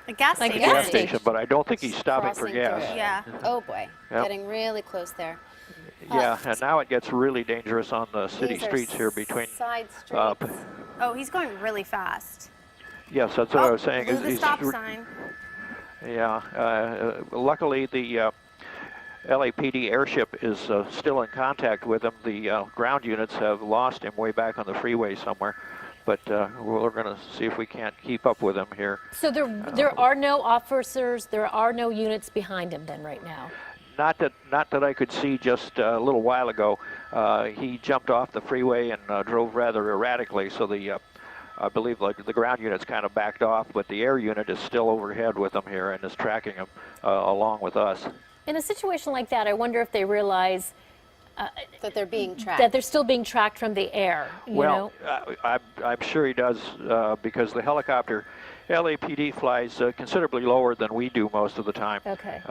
A gas Like a station. gas station. But I don't think he's stopping for Crossing gas. through. Yeah. Oh boy, Yep. getting really close there. Yeah, and now it gets really dangerous on the city These are streets here between. side streets. Oh, he's going really fast. Yes, that's what I was saying. Blew the stop sign. Yeah, luckily the LAPD airship is still in contact with him. The ground units have lost him way back on the freeway somewhere, but we're going to see if we can't keep up with him here. So there are no officers, there are no units behind him then right now? Not that I could see just a little while ago. He jumped off the freeway and drove rather erratically, so I believe the ground unit's kind of backed off, but the air unit is still overhead with him here and is tracking him along with us. In a situation like that, I wonder if they realize that they're being tracked. that they're still being tracked from the air, you know? I'm sure he does because the helicopter, LAPD flies considerably lower than we do most of the time. Okay.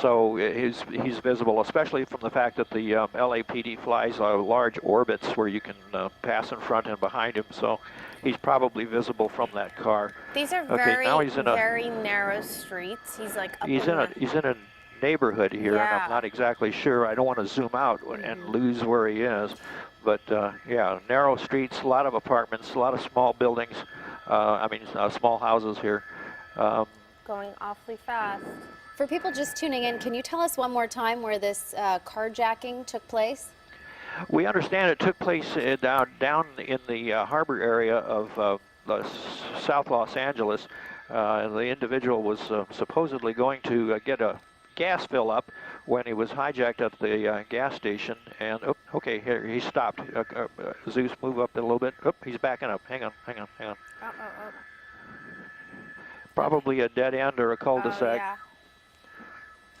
So he's visible, especially from the fact that the LAPD flies large orbits where you can pass in front and behind him. So he's probably visible from that car. These are now he's in very narrow streets. He's like up He's in a neighborhood here, and I'm not exactly sure. I don't want to zoom out and lose where he is. But yeah, narrow streets, a lot of apartments, a lot of small buildings. Small houses here. going awfully fast. For people just tuning in, can you tell us one more time where this carjacking took place? We understand it took place down in the harbor area of South Los Angeles. The individual was supposedly going to get a gas fill up when he was hijacked at the gas station. And okay, here he stopped. Zeus, move up a little bit. He's backing up. Hang on. Probably a dead end or a cul-de-sac.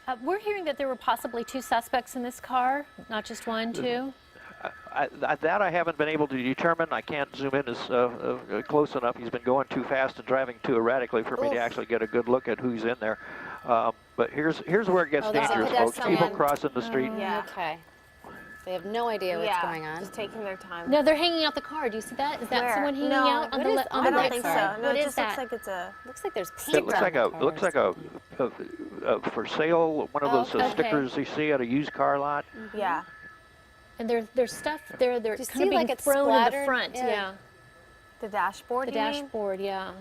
Yeah. We're hearing that there were possibly 2 suspects in this car, not just 1, 2. That I haven't been able to determine. I can't zoom in as close enough. He's been going too fast and driving too erratically for me to actually get a good look at who's in there. But here's where it gets dangerous, folks. People crossing the street. Yeah. Okay. They have no idea what's going on. Just taking their time. No, they're hanging out the car. Do you see that? Is that Where? someone hanging No. out on What the is- on I the don't right think side? so. No, What it is just that? looks like it's a. Looks like there's paint It looks like a for sale, one of those okay. stickers you see at a used car lot. Yeah. And there's stuff there. They're Do you kind see of being like it's thrown in the splattered? front. Yeah. Yeah. The dashboard. The you mean? dashboard. Yeah.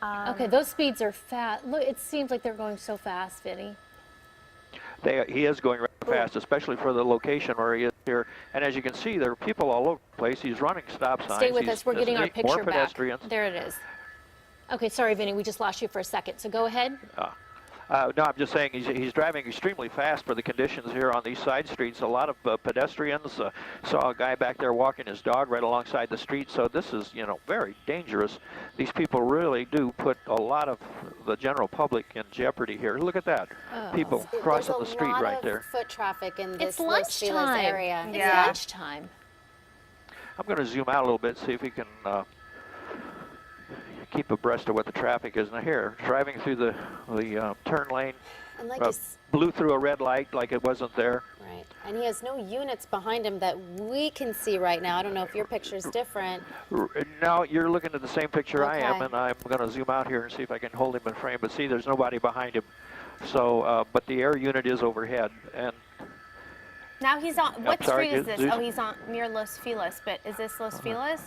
Um, Okay, those speeds are fast. Look, it seems like they're going so fast, Vinny. He is going rather fast, especially for the location where he is here. And as you can see, there are people all over the place. He's running stop signs. Stay with He's us. We're getting our more picture back. pedestrians. There it is. Okay, sorry, Vinny. We just lost you for a second. So go ahead. No, I'm just saying he's driving extremely fast for the conditions here on these side streets. A lot of pedestrians. Saw a guy back there walking his dog right alongside the street. So this is, very dangerous. These people really do put a lot of the general public in jeopardy here. Look at that. People crossing the street right there. There's a lot of foot traffic in this It's Los Feliz lunchtime. area. It's Yeah. lunchtime. I'm going to zoom out a little bit, see if we can keep abreast of what the traffic is. Now here, driving through the turn lane, And like blew through a red light like it wasn't there. right. And he has no units behind him that we can see right now. I don't know if your picture's different. Now you're looking at the same picture I am, Okay. and I'm going to zoom out here and see if I can hold him in frame. But see, there's nobody behind him. So, but the air unit is overhead, and Now he's on. What sorry, street is this? Zeus? Oh, he's on near Los Feliz. But is this Los Feliz?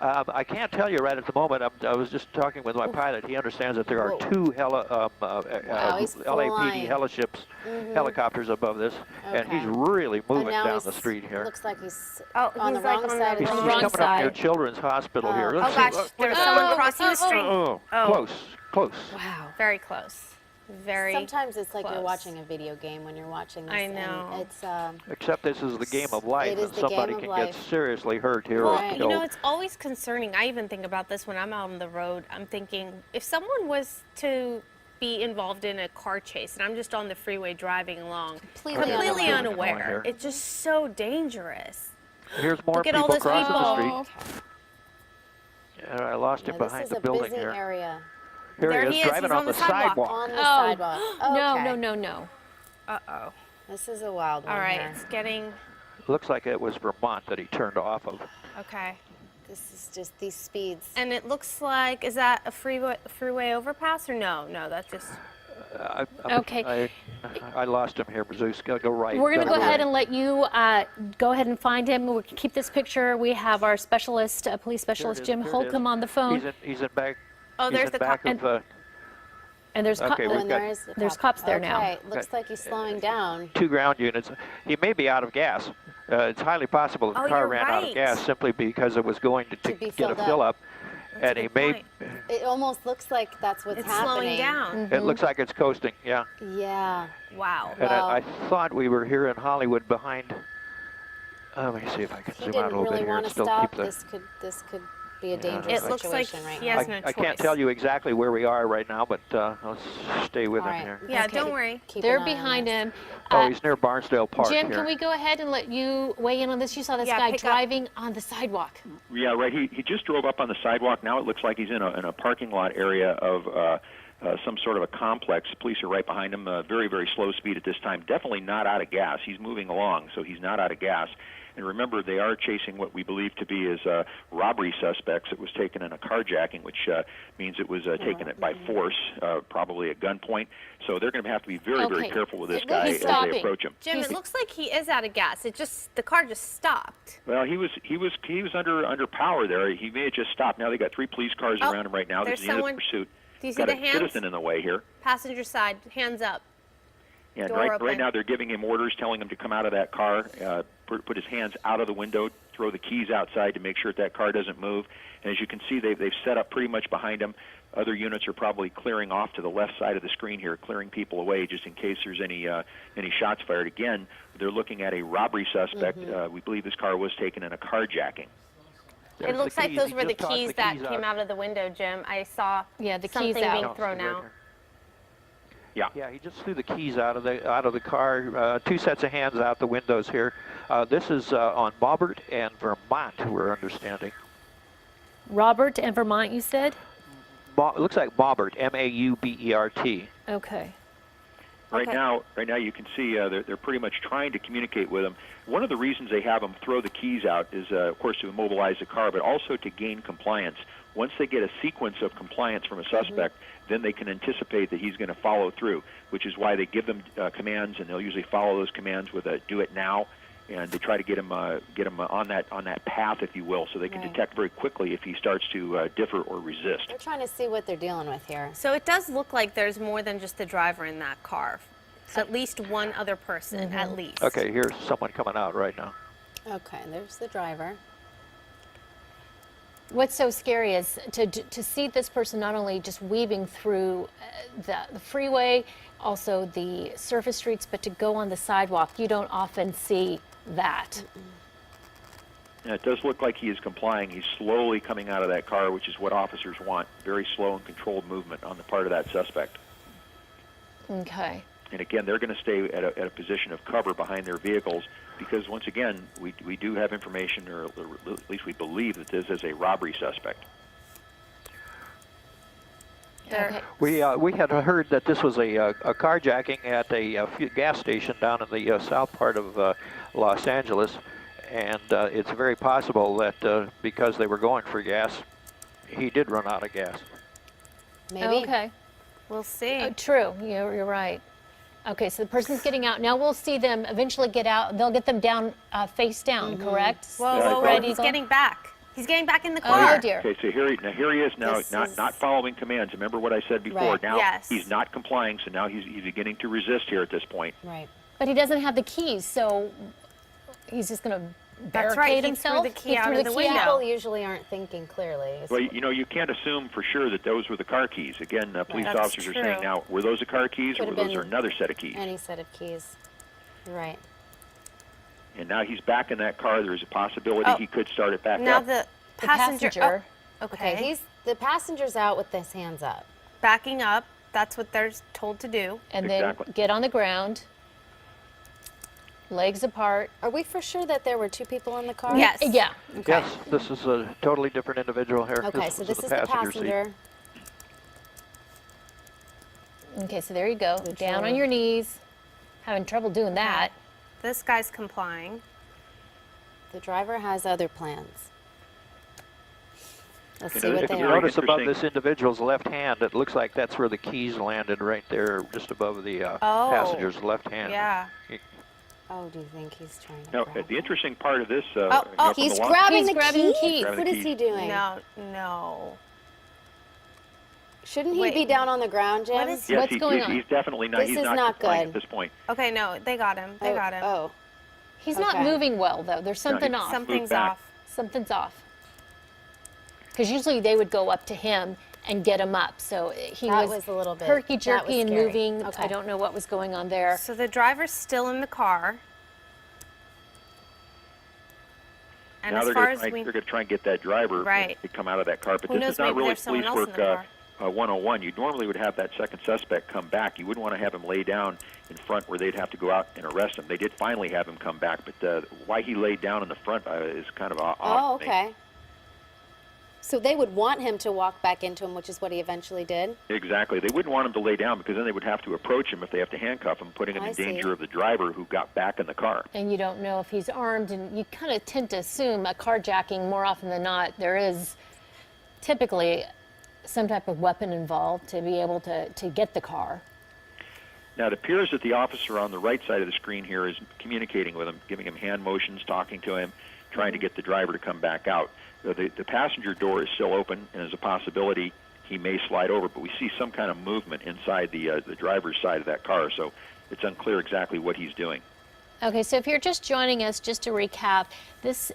I can't tell you right at the moment. I was just talking with my pilot. He understands that there are Whoa. 2 he's LAPD flying. helicopters above this, and he's Okay. really And moving now down he's, the street here. looks like he's Oh, on the he's like wrong on side He's, of on the the wrong coming up near side. Children's Hospital here. Oh. Let's Oh see. gosh, there's someone crossing the street. Oh, Oh. close. Wow. Very close. Very. Sometimes it's like you're close. watching a video game when you're watching this. I and know. it's Except this is the game of life, It is and the somebody game of can life. get seriously hurt here Well, or Right. you know, killed. it's always concerning. I even think about this when I'm out on the road. I'm thinking, if someone was to be involved in a car chase and I'm just on the freeway driving along, Completely completely unaware. unaware, it's just so dangerous. Here's more Look at all people those crossing the people. street. Yeah, I lost him this behind is the a building busy here. area. Here There he he is, is. driving He's on on the the sidewalk. sidewalk. On the Oh. sidewalk. No, Okay. no. Uh-oh. This is a wild one All right, here. it's getting, Looks like it was Vermont that he turned off of. okay. This is just these speeds. And it looks like, is that a freeway overpass or no? No, that's just. Okay. I lost him here, Zeus. Go right. We're going to go right. ahead and let you go ahead and find him. We can keep this picture. We have our specialist, police specialist is, Jim there it Holcomb is. on the phone. He's in back. Oh, he's there's in the back cop. of And there's Okay, Oh, we've and got- there's cops there now. Okay, looks like he's slowing down. 2 ground units. He may be out of gas. It's highly possible the Oh, car you're ran out of right. gas simply because it was going to be get a filled fill up. up. And a he good may. point. It almost looks like that's what's It's happening. slowing down. It looks like it's coasting. Yeah. Yeah. Wow. And Wow. I thought we were here in Hollywood behind. Let me see if I can He zoom out a didn't little bit really here want and to still stop. keep the. This could be a dangerous It looks like situation right he now. has no I can't choice. tell you exactly where we are right now, but let's stay with All him right. here. Yeah, Okay. don't worry. Keep They're an eye on behind this. him. Oh, he's near Barnsdale Park Jim, here. can we go ahead and let you weigh in on this? You saw this Yeah, guy pick up. driving on the sidewalk. Yeah, right. He just drove up on the sidewalk. Now it looks like he's in a parking lot area of some sort of a complex. Police are right behind him. Very, very slow speed at this time. Definitely not out of gas. He's moving along, so he's not out of gas. And remember, they are chasing what we believe to be as robbery suspects. It was taken in a carjacking, which means it was taken by force, probably at gunpoint. So they're going to have to be very, very Okay. careful with this He's guy as stopping. they approach him. Jim, He's- it looks like he is out of gas. The car just stopped. Well, he was under power there. He may have just stopped. Now they got 3 police cars Oh, around him right now. This there's is the end of someone- the pursuit. Do you see Got the a hands? citizen in the way here. Passenger side, hands up. And Door right open. now they're giving him orders, telling him to come out of that car, put his hands out of the window, throw the keys outside to make sure that car doesn't move. And as you can see, they've set up pretty much behind him. Other units are probably clearing off to the left side of the screen here, clearing people away just in case there's any shots fired. Again, they're looking at a robbery suspect. We believe this car was taken in a carjacking. There's It the looks like keys. those He were the just tossed keys the that keys came out of the window, Jim. I saw Yeah, the keys something out. being No, thrown right out. here. Yeah. Yeah, he just threw the keys out of the car. 2 sets of hands out the windows here. This is on Maubert and Vermont, we're understanding. Robert and Vermont, you said? It looks like Maubert, Maubert. Okay. Right Okay. now, you can see they're pretty much trying to communicate with him. One of the reasons they have him throw the keys out is, of course, to immobilize the car, but also to gain compliance. Once they get a sequence of compliance from a suspect, then they can anticipate that he's going to follow through, which is why they give them commands, and they'll usually follow those commands with a "do it now," and they try to get him on that path, if you will, so they can Right. detect very quickly if he starts to differ or resist. They're trying to see what they're dealing with here. So it does look like there's more than just the driver in that car. At least one other person, at least. Okay, here's someone coming out right now. Okay, there's the driver. What's so scary is to see this person not only just weaving through the freeway, also the surface streets, but to go on the sidewalk. You don't often see that. And it does look like he is complying. He's slowly coming out of that car, which is what officers want. Very slow and controlled movement on the part of that suspect. Okay. And again, they're going to stay at a position of cover behind their vehicles because, once again, we do have information, or at least we believe that this is a robbery suspect. Okay. We had heard that this was a carjacking at a gas station down in the south part of Los Angeles, and it's very possible that because they were going for gas, he did run out of gas. Maybe. Okay. We'll see. True. You're right. Okay, so the person's getting out. Now we'll see them eventually get out. They'll get them down, face down, correct? Whoa, Yeah, whoa, Red who's Eagle? getting back? He's getting back in the Oh, car. dear. Okay, so here he is now, This not is- not following commands. Remember what I said before. Right. Now Yes. he's not complying, so now he's beginning to resist here at this point. Right. But he doesn't have the keys, so he's just going to That's barricade right, he threw himself. the key out threw of the window. People usually aren't thinking clearly. Well, you can't assume for sure that those were the car keys. Again, police That's officers are saying true. now, were those the car keys or Could were have those been another set of keys? Any set of keys. You're right. And now he's back in that car. There's a possibility Oh. he could start it back Now up. the The passenger. passenger. Oh, okay. Okay, the passenger's out with his hands up. backing up. That's what they're told to do. And Exactly. then get on the ground, legs apart. Are we for sure that there were 2 people in the car? Yes. Yeah. Okay. Yes, this is a totally different individual here. Okay, so was this in is the seat. passenger. Okay, so there you go. Down on your knees. Having trouble doing that. This guy's complying. The driver has other plans. Let's You see know, what it's If they you very are. notice above interesting. this individual's left hand, it looks like that's where the keys landed, right there, just above the Oh. passenger's left hand. Yeah. Oh, do you think he's trying to Now, grab the it? interesting part of this, Oh, from he's the long- grabbing He's the grabbing keys? keys. Grabbing What the is he keys. doing? No, no. Shouldn't he Wait. be down on the ground, Jim? What is- Yes, What's going he's, on? he's definitely not. This He's is not not complying good. at this point. Okay, no, they got him. They got him. Oh, He's not Okay. moving well, though. There's something he's- off. Something's back. off. Something's off. Because usually they would go up to him and get him up. So he That was was a little bit- herky that was jerky and scary. moving. Okay. I don't know what was going on there. So the driver's still in the car. And Now as they're far going as to we, they're going to try and get that driver Right. to come out of that car. But Who this knows, is not maybe really there's someone police else in work the car. 101. You normally would have that second suspect come back. You wouldn't want to have him lay down in front where they'd have to go out and arrest him. They did finally have him come back, but why he laid down in the front is kind of odd. oh, to me. okay. So they would want him to walk back into him, which is what he eventually did. Exactly. They wouldn't want him to lay down because then they would have to approach him if they have to handcuff him, putting him I in see. danger of the driver who got back in the car. And you don't know if he's armed. And you kind of tend to assume a carjacking, more often than not, there is typically some type of weapon involved to be able to get the car. Now, it appears that the officer on the right side of the screen here is communicating with him, giving him hand motions, talking to him, trying to get the driver to come back out. The passenger door is still open, and there's a possibility he may slide over, but we see some kind of movement inside the driver's side of that car, so it's unclear exactly what he's doing. Okay, so if you're just joining us, just to recap, this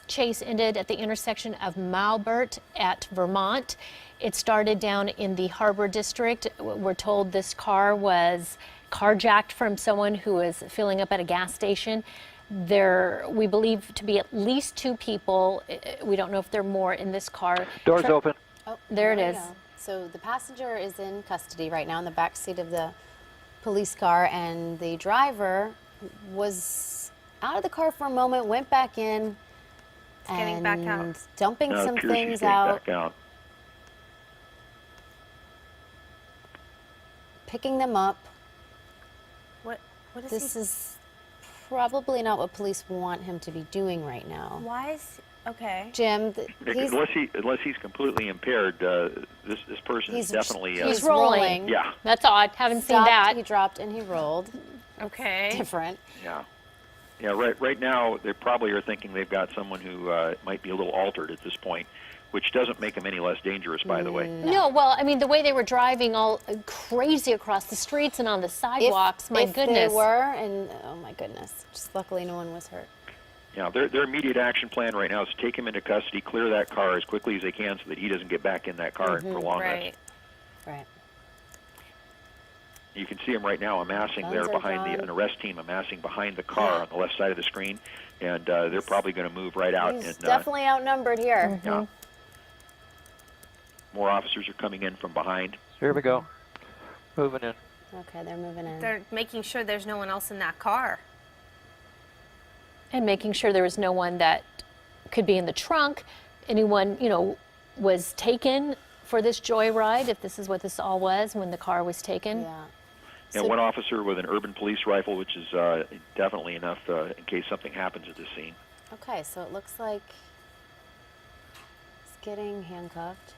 chase ended at the intersection of Malbert at Vermont. It started down in the Harbor District. We're told this car was carjacked from someone who was filling up at a gas station. There, we believe to be at least 2 people. We don't know if there are more in this car. Doors open. Oh, There it we is. go. So the passenger is in custody right now in the back seat of the police car, and the driver was out of the car for a moment, went back in, getting and back out. dumping Now it some appears he's things getting out, back out. picking them up. what is This he? is probably not what police want him to be doing right now. Why is okay? Jim, he's Unless he's completely impaired, this person is definitely he's rolling. yeah. That's odd. Haven't seen stopped, that. he dropped, and he rolled. Okay. Different. Yeah. Yeah, right now they probably are thinking they've got someone who might be a little altered at this point, which doesn't make him any less dangerous, by the way. No, well, I mean, the way they were driving all crazy across the streets and on the sidewalks, my if goodness. they were, and oh my goodness, just luckily no one was hurt. Yeah, their immediate action plan right now is to take him into custody, clear that car as quickly as they can so that he doesn't get back in that car and prolong Right. this. Right. You can see him right now amassing Guns there are behind drawn. an arrest team amassing behind the car on the left side of the screen, and they're probably going to move right out. He's and definitely outnumbered here. yeah, more officers are coming in from behind. Here we go. Moving in. Okay, they're moving in. They're making sure there's no one else in that car. And making sure there was no one that could be in the trunk. Anyone, was taken for this joyride, if this is what this all was when the car was taken. Yeah. And So- one officer with an urban police rifle, which is definitely enough in case something happens at this scene. Okay, so it looks like he's getting handcuffed.